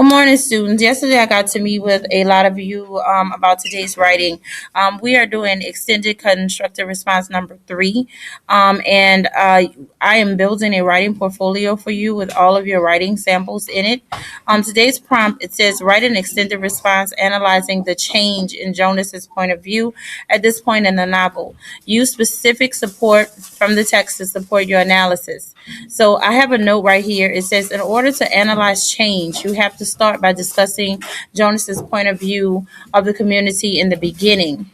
Good morning, students. Yesterday, I got to meet with a lot of you about today's writing. We are doing extended constructive response number 3, and I am building a writing portfolio for you with all of your writing samples in it. Today's prompt, it says, write an extended response analyzing the change in Jonas's point of view at this point in the novel. Use specific support from the text to support your analysis. So I have a note right here. It says, in order to analyze change, you have to start by discussing Jonas's point of view of the community in the beginning.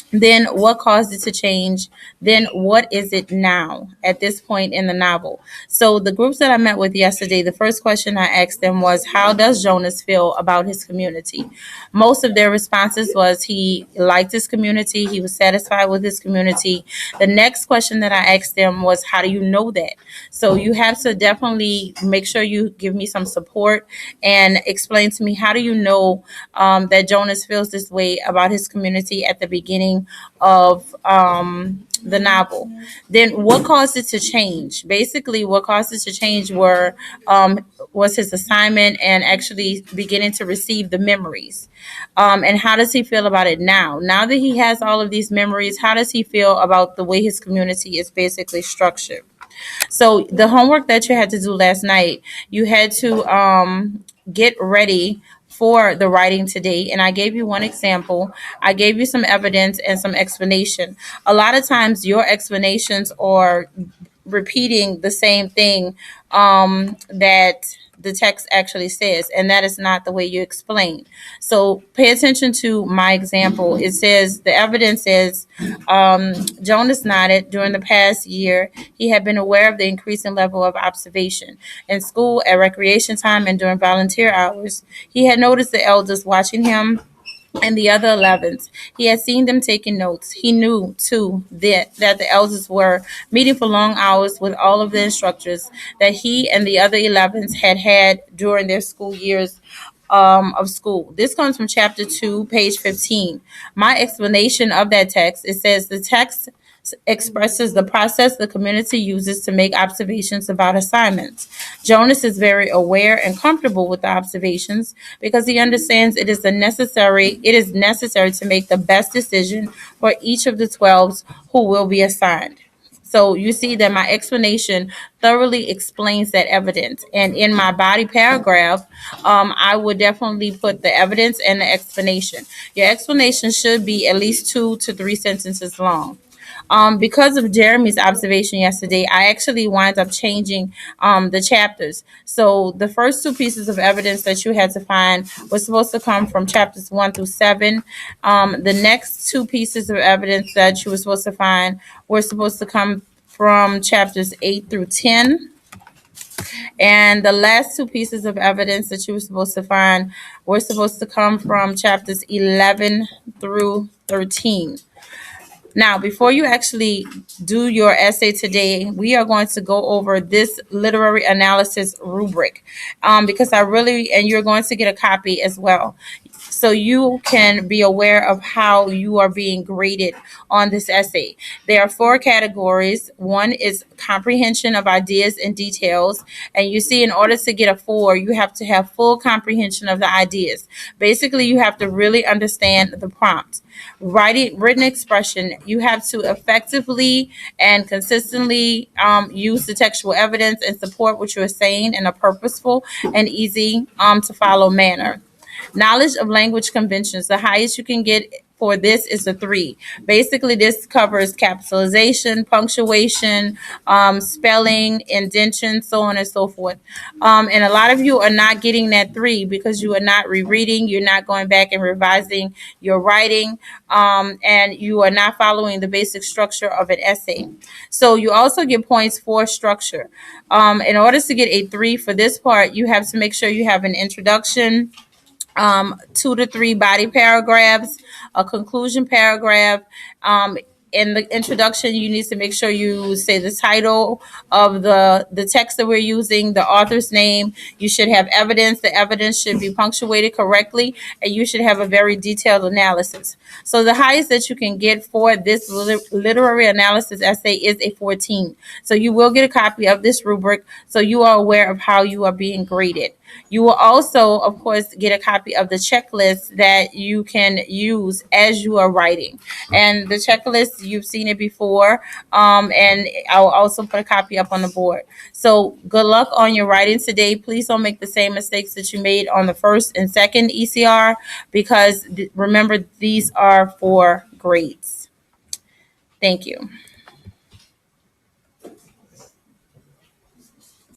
Then what caused it to change? Then what is it now at this point in the novel? So the groups that I met with yesterday, the first question I asked them was, how does Jonas feel about his community? Most of their responses was he liked his community, he was satisfied with his community. The next question that I asked them was, how do you know that? So you have to definitely make sure you give me some support and explain to me, how do you know that Jonas feels this way about his community at the beginning of the novel? Then what caused it to change? Basically, what caused it to change was his assignment and actually beginning to receive the memories. And how does he feel about it now? Now that he has all of these memories, how does he feel about the way his community is basically structured? So the homework that you had to do last night, you had to get ready for the writing today, and I gave you one example. I gave you some evidence and some explanation. A lot of times your explanations are repeating the same thing that the text actually says, and that is not the way you explain. So pay attention to my example. It says, the evidence is, Jonas nodded. During the past year, he had been aware of the increasing level of observation. In school, at recreation time, and during volunteer hours, he had noticed the elders watching him and the other 11s. He had seen them taking notes. He knew, too, that the elders were meeting for long hours with all of the instructors that he and the other 11s had during their school years of school. This comes from chapter 2, page 15. My explanation of that text, it says, the text expresses the process the community uses to make observations about assignments. Jonas is very aware and comfortable with the observations because he understands it is necessary to make the best decision for each of the 12s who will be assigned. So you see that my explanation thoroughly explains that evidence. And in my body paragraph, I would definitely put the evidence and the explanation. Your explanation should be at least 2 to 3 sentences long. Because of Jeremy's observation yesterday, I actually wind up changing the chapters. So the first 2 pieces of evidence that you had to find was supposed to come from chapters 1 through 7. The next 2 pieces of evidence that you were supposed to find were supposed to come from chapters 8 through 10. And the last 2 pieces of evidence that you were supposed to find were supposed to come from chapters 11 through 13. Now, before you actually do your essay today, we are going to go over this literary analysis rubric because and you're going to get a copy as well. So you can be aware of how you are being graded on this essay. There are 4 categories. One is comprehension of ideas and details. And you see, in order to get a 4, you have to have full comprehension of the ideas. Basically, you have to really understand the prompt. Written expression, you have to effectively and consistently use the textual evidence and support what you're saying in a purposeful and easy to follow manner. Knowledge of language conventions, the highest you can get for this is a 3. Basically, this covers capitalization, punctuation, spelling, indentation, so on and so forth. And a lot of you are not getting that 3 because you are not rereading, you're not going back and revising your writing, and you are not following the basic structure of an essay. So you also get points for structure. In order to get a 3 for this part, you have to make sure you have an introduction, 2 to 3 body paragraphs, a conclusion paragraph. In the introduction, you need to make sure you say the title of the text that we're using, the author's name. You should have evidence. The evidence should be punctuated correctly, and you should have a very detailed analysis. So the highest that you can get for this literary analysis essay is a 14. So you will get a copy of this rubric so you are aware of how you are being graded. You will also, of course, get a copy of the checklist that you can use as you are writing. And the checklist, you've seen it before, and I'll also put a copy up on the board. So good luck on your writing today. Please don't make the same mistakes that you made on the first and second ECR, because remember, these are for grades. Thank you.